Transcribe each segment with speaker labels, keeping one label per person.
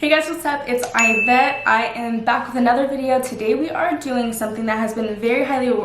Speaker 1: Hey guys, what's up? It's Aidette. I am back with another video. Today we are doing something that has been very highly...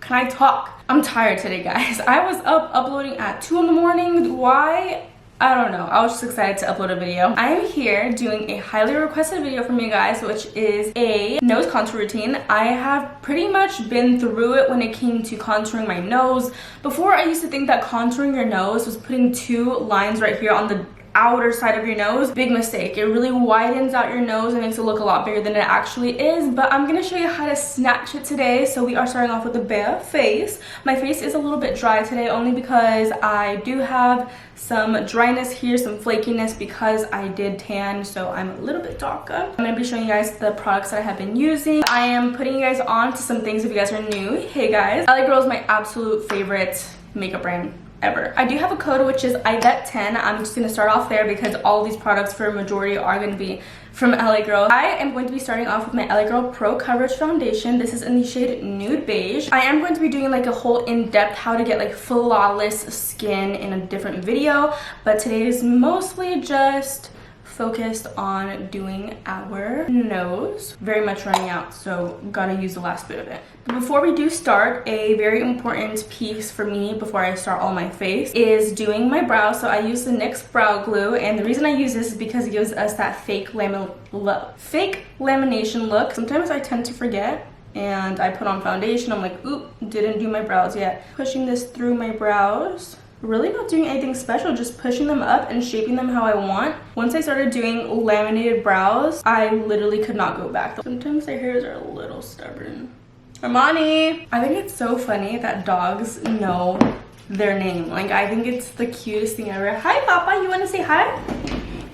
Speaker 1: Can I talk? I'm tired today, guys. I was up uploading at 2 in the morning. Why? I don't know. I was just excited to upload a video. I am here doing a highly requested video from you guys, which is a nose contour routine. I have pretty much been through it when it came to contouring my nose. Before, I used to think that contouring your nose was putting two lines right here on the outer side of your nose. Big mistake. It really widens out your nose and makes it look a lot bigger than it actually is, but I'm gonna show you how to snatch it today. So we are starting off with a bare face. My face is a little bit dry today only because I do have some dryness here, some flakiness because I did tan, so I'm a little bit darker. I'm gonna be showing you guys the products that I have been using. I am putting you guys on to some things if you guys are new. Hey guys, LA Girl is my absolute favorite makeup brand ever. I do have a code which is Aidette10. I'm just going to start off there because all these products for a majority are going to be from LA Girl. I am going to be starting off with my LA Girl Pro Coverage Foundation. This is in the shade Nude Beige. I am going to be doing like a whole in-depth how to get like flawless skin in a different video, but today is mostly just focused on doing our nose. Very much running out, so gotta use the last bit of it. But before we do start, a very important piece for me before I start all my face is doing my brows. So I use the NYX brow glue, and the reason I use this is because it gives us that fake lamination look. Sometimes I tend to forget and I put on foundation. I'm like, oop, didn't do my brows yet. Pushing this through my brows. Really not doing anything special, just pushing them up and shaping them how I want. Once I started doing laminated brows, I literally could not go back. Sometimes their hairs are a little stubborn. Armani! I think it's so funny that dogs know their name. Like, I think it's the cutest thing ever. Hi, Papa, you want to say hi?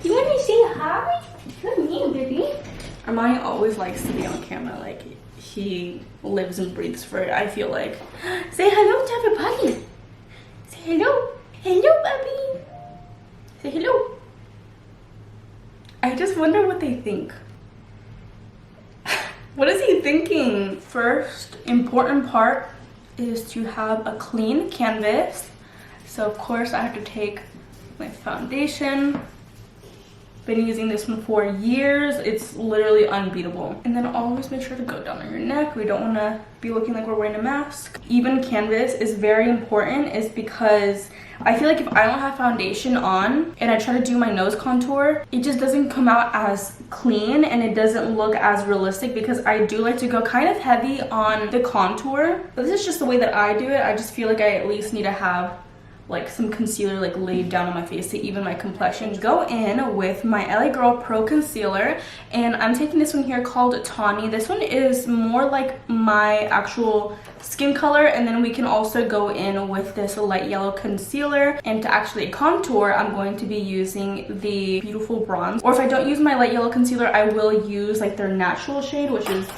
Speaker 1: You want to say hi? Good me, baby. Armani always likes to be on camera. Like, he lives and breathes for it, I feel like. Say hello to everybody. Hello. Hello, puppy. Say hello. I just wonder what they think. What is he thinking? First important part is to have a clean canvas. So of course I have to take my foundation. Been using this one for years. It's literally unbeatable. And then always make sure to go down on your neck. We don't want to be looking like we're wearing a mask. Even canvas is very important, is because I feel like if I don't have foundation on and I try to do my nose contour, it just doesn't come out as clean and it doesn't look as realistic, because I do like to go kind of heavy on the contour. But this is just the way that I do it. I just feel like I at least need to have like some concealer like laid down on my face to even my complexion. Go in with my LA Girl Pro Concealer, and I'm taking this one here called Tawny. This one is more like my actual skin color, and then we can also go in with this light yellow concealer. And to actually contour, I'm going to be using the Beautiful Bronze, or if I don't use my light yellow concealer, I will use like their natural shade, which is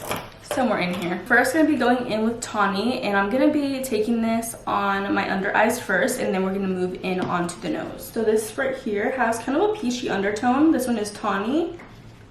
Speaker 1: somewhere in here. First, I'm gonna be going in with Tawny, and I'm gonna be taking this on my under eyes first, and then we're gonna move in onto the nose. So this right here has kind of a peachy undertone. This one is Tawny,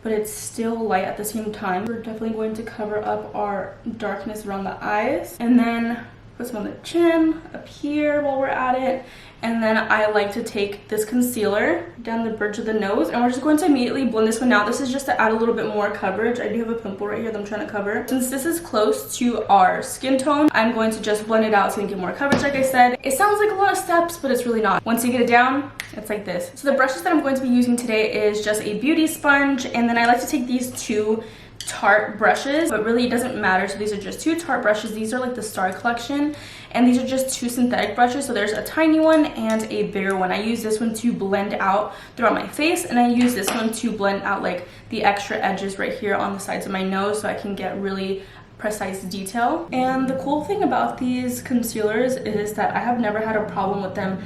Speaker 1: but it's still light at the same time. We're definitely going to cover up our darkness around the eyes, and then put some on the chin, up here while we're at it. And then I like to take this concealer down the bridge of the nose, and we're just going to immediately blend this one out. This is just to add a little bit more coverage. I do have a pimple right here that I'm trying to cover. Since this is close to our skin tone, I'm going to just blend it out so we can get more coverage, like I said. It sounds like a lot of steps, but it's really not. Once you get it down, it's like this. So the brushes that I'm going to be using today is just a beauty sponge, and then I like to take these two Tarte brushes, but really it doesn't matter. So these are just two Tarte brushes. These are like the Star Collection, and these are just two synthetic brushes. So there's a tiny one and a bigger one. I use this one to blend out throughout my face, and I use this one to blend out like the extra edges right here on the sides of my nose, so I can get really precise detail. And the cool thing about these concealers is that I have never had a problem with them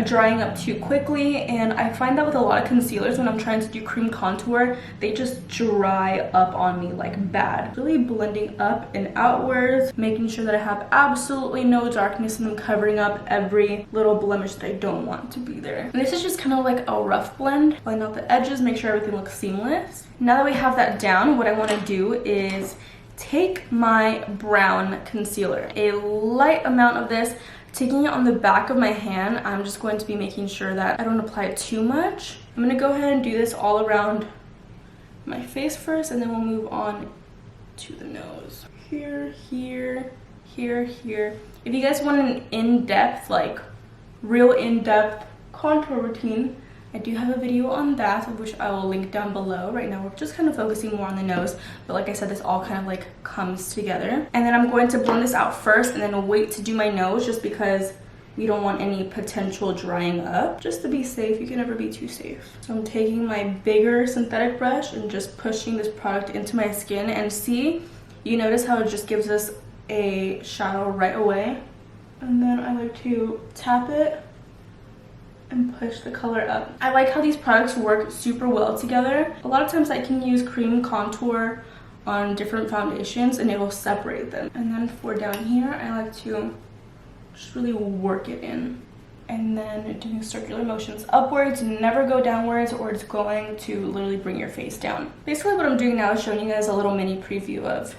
Speaker 1: drying up too quickly, and I find that with a lot of concealers, when I'm trying to do cream contour, they just dry up on me like bad. Really blending up and outwards, making sure that I have absolutely no darkness, and I'm covering up every little blemish that I don't want to be there. And this is just kind of like a rough blend. Blend out the edges, make sure everything looks seamless. Now that we have that down, what I want to do is take my brown concealer, a light amount of this, taking it on the back of my hand. I'm just going to be making sure that I don't apply it too much. I'm going to go ahead and do this all around my face first, and then we'll move on to the nose. Here, here, here, here. If you guys want an in-depth, like real in-depth contour routine, I do have a video on that, which I will link down below. Right now we're just kind of focusing more on the nose, but like I said, this all kind of like comes together. And then I'm going to blend this out first and then wait to do my nose, just because we don't want any potential drying up. Just to be safe, you can never be too safe. So I'm taking my bigger synthetic brush and just pushing this product into my skin, and see, you notice how it just gives us a shadow right away. And then I like to tap it and push the color up. I like how these products work super well together. A lot of times I can use cream contour on different foundations and it will separate them. And then for down here, I like to just really work it in. And then doing circular motions upwards, never go downwards or it's going to literally bring your face down. Basically what I'm doing now is showing you guys a little mini preview of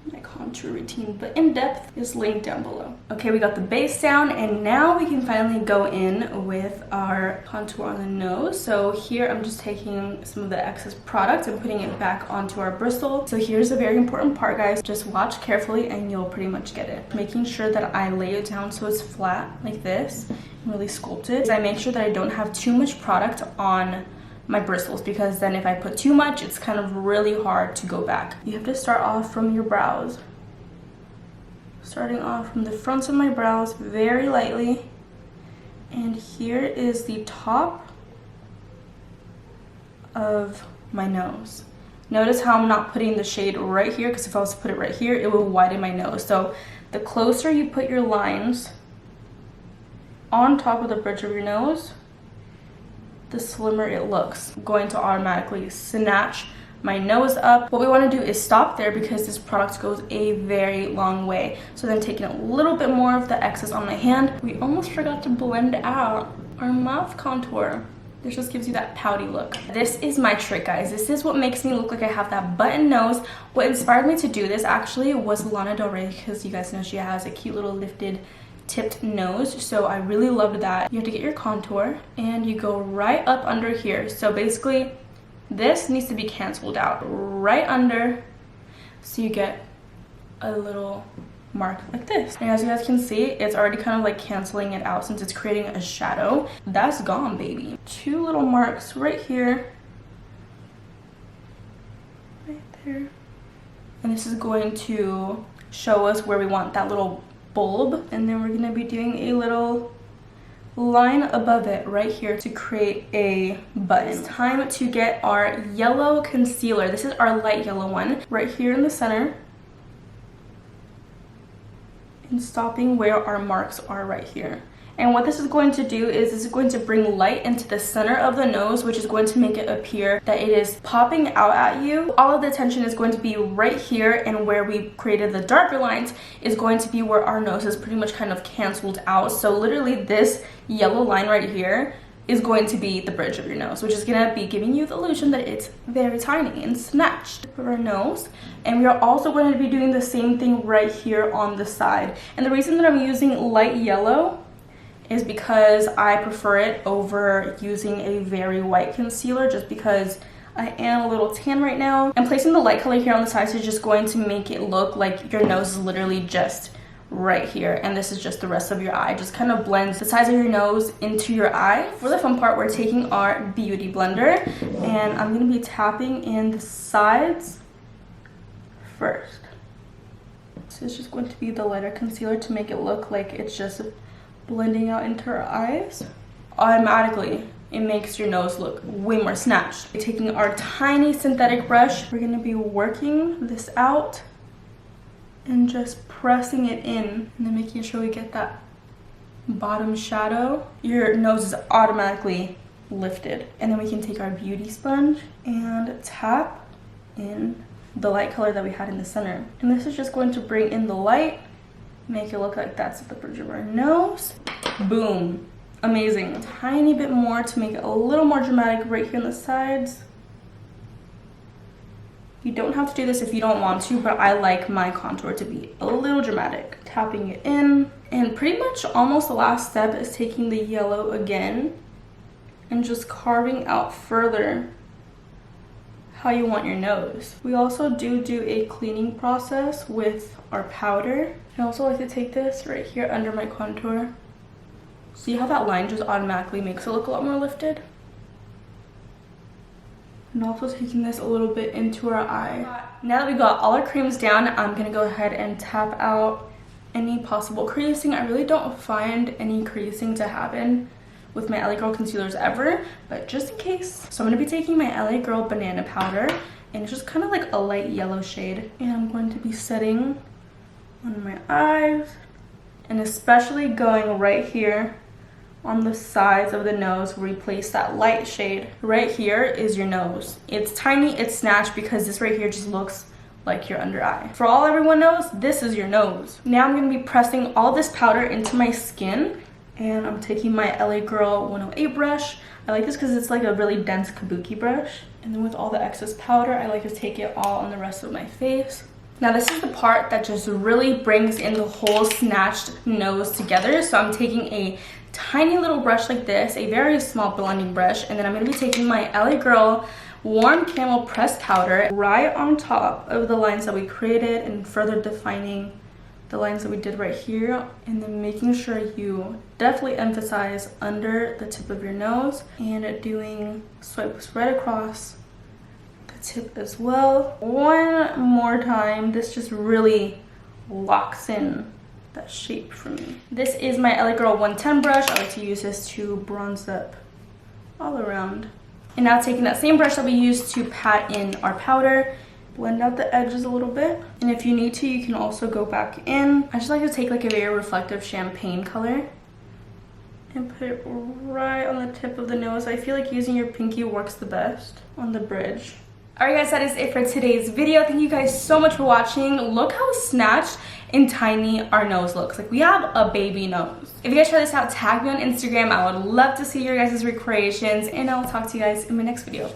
Speaker 1: my contour routine, but in depth is linked down below. Okay, we got the base down, and now we can finally go in with our contour on the nose. So here I'm just taking some of the excess product and putting it back onto our bristle. So here's a very important part, guys. Just watch carefully and you'll pretty much get it. Making sure that I lay it down so it's flat like this and really sculpted. I make sure that I don't have too much product on my bristles, because then if I put too much, it's kind of really hard to go back. You have to start off from your brows. Starting off from the fronts of my brows very lightly. And here is the top of my nose. Notice how I'm not putting the shade right here, because if I was to put it right here, it will widen my nose. So the closer you put your lines on top of the bridge of your nose, the slimmer it looks. I'm going to automatically snatch my nose up. What we want to do is stop there, because this product goes a very long way. So then taking a little bit more of the excess on my hand, we almost forgot to blend out our mouth contour. This just gives you that pouty look. This is my trick, guys. This is what makes me look like I have that button nose. What inspired me to do this actually was Lana Del Rey, because you guys know she has a cute little lifted tipped nose, so I really loved that. You have to get your contour and you go right up under here. So basically this needs to be canceled out right under, so you get a little mark like this. And as you guys can see, it's already kind of like canceling it out since it's creating a shadow. That's gone, baby. Two little marks right here, right there, and this is going to show us where we want that little bulb. And then we're going to be doing a little line above it right here to create a button. It's time to get our yellow concealer. This is our light yellow one right here in the center, and stopping where our marks are right here. And what this is going to do is this is going to bring light into the center of the nose, which is going to make it appear that it is popping out at you. All of the attention is going to be right here, and where we created the darker lines is going to be where our nose is pretty much kind of canceled out. So literally this yellow line right here is going to be the bridge of your nose, which is going to be giving you the illusion that it's very tiny and snatched for our nose. And we are also going to be doing the same thing right here on the side. And the reason that I'm using light yellow is because I prefer it over using a very white concealer, just because I am a little tan right now. And placing the light color here on the sides is just going to make it look like your nose is literally just right here, and this is just the rest of your eye. Just kind of blends the sides of your nose into your eye. For the fun part, we're taking our beauty blender, and I'm going to be tapping in the sides first. So it's just going to be the lighter concealer to make it look like it's just blending out into our eyes. Automatically it makes your nose look way more snatched. Taking our tiny synthetic brush, we're going to be working this out and just pressing it in, and then making sure we get that bottom shadow. Your nose is automatically lifted. And then we can take our beauty sponge and tap in the light color that we had in the center. And this is just going to bring in the light, make it look like that's the bridge of our nose. Boom. Amazing. A tiny bit more to make it a little more dramatic right here on the sides. You don't have to do this if you don't want to, but I like my contour to be a little dramatic. Tapping it in, and pretty much almost the last step is taking the yellow again and just carving out further how you want your nose. We also do a cleaning process with our powder. I also like to take this right here under my contour. See how that line just automatically makes it look a lot more lifted? And also taking this a little bit into our eye. Now that we got all our creams down, I'm gonna go ahead and tap out any possible creasing. I really don't find any creasing to happen with my LA Girl concealers ever, but just in case. So I'm gonna be taking my LA Girl banana powder, and it's just kind of like a light yellow shade. And I'm going to be setting on my eyes, and especially going right here on the sides of the nose where we place that light shade. Right here is your nose. It's tiny, it's snatched because this right here just looks like your under eye. For all everyone knows, this is your nose. Now I'm gonna be pressing all this powder into my skin, and I'm taking my LA Girl 108 brush. I like this because it's like a really dense kabuki brush. And then with all the excess powder, I like to take it all on the rest of my face. Now this is the part that just really brings in the whole snatched nose together. So I'm taking a tiny little brush like this, a very small blending brush, and then I'm gonna be taking my LA Girl Warm Camel pressed powder right on top of the lines that we created and further defining the lines that we did right here, and then making sure you definitely emphasize under the tip of your nose and doing swipes right across the tip as well. One more time. This just really locks in that shape for me. This is my LA Girl 110 brush. I like to use this to bronze up all around. And now taking that same brush that we used to pat in our powder, blend out the edges a little bit. And if you need to, you can also go back in. I just like to take like a very reflective champagne color and put it right on the tip of the nose. I feel like using your pinky works the best on the bridge. Alright guys, that is it for today's video. Thank you guys so much for watching. Look how snatched and tiny our nose looks. Like, we have a baby nose. If you guys try this out, tag me on Instagram. I would love to see your guys' recreations, and I will talk to you guys in my next video.